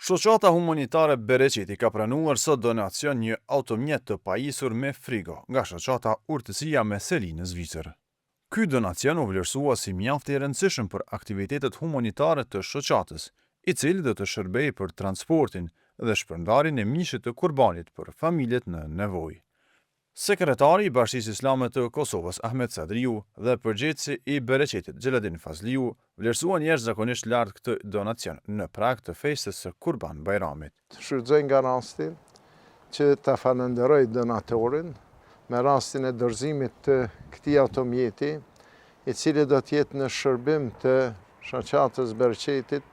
Shoqata humanitare Bereqeti ka pranuar sot donacion një automjet të pajisur me frigo nga shoqata Urtësia me Seli në Zvicër. Ky donacion u vlerësua si mjaft i rëndësishëm për aktivitetet humanitare të shoqatës, i cili do të shërbejë për transportin dhe shpërndarjen e mishit të kurbanit për familjet në nevojë. Sekretari i Bashkisë Islame të Kosovës Ahmet Sadriu dhe përgjegjësi i Bereqetit Xheladin Fazliu vlerësuan jashtëzakonisht lart këtë donacion në prag të festës së Kurban Bayramit. Shfrytëzoj nga rasti që ta falenderoj donatorin me rastin e dorëzimit të këtij automjeti, i cili do të jetë në shërbim të shoqatës Bereqetit,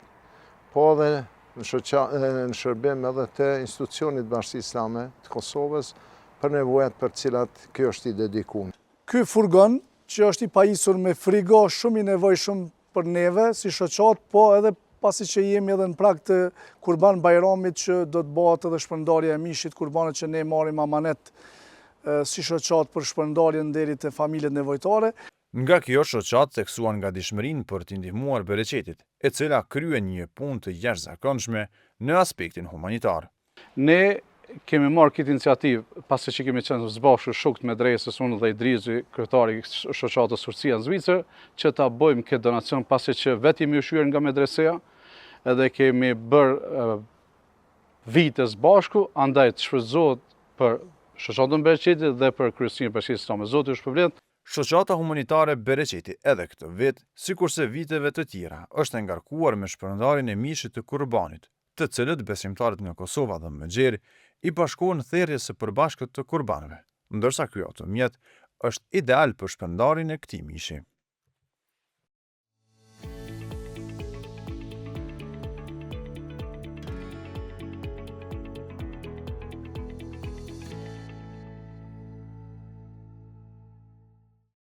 po edhe në shërbim edhe të institucionit Bashkisë Islame të Kosovës, për nevojat për cilat kjo është i dedikuar. Ky furgon që është i pajisur me frigo shumë i nevojshëm për neve si shoqat, po edhe pasi që jemi edhe në prag të Kurban Bayramit që do të bëhet edhe shpërndarja e mishit kurbanit që ne marrim amanet si shoqat për shpërndarjen deri te familjet nevojtare. Nga kjo shoqat theksuan gatishmërinë për t'i ndihmuar Bereqetit, e cila kryen një punë të jashtëzakonshme në aspektin humanitar. Ne kemi marrë këtë iniciativë pasi që kemi qenë zbashur shokët medresës, unë dhe Idrizi, kryetari i shoqatës Urtësia në Zvicër, që ta bëjmë këtë donacion pasi që vetë jemi ushqyer nga medreseja, edhe kemi bërë vite bashku, andaj të shfrytëzohet për shoqatën Bereqetit dhe për kryesinë e Bashkisë Islame. Zoti ju shpërblet. Shoqata humanitare Bereqeti edhe këtë vit, sikurse viteve të tjera, është e ngarkuar me shpërndarjen e mishit të kurbanit, të cilët besimtarët nga Kosova dhe Mëxher i bashkohen thërrjes së përbashkët të kurbanëve, ndërsa ky automjet është ideal për shpërndarjen e këtij mishi.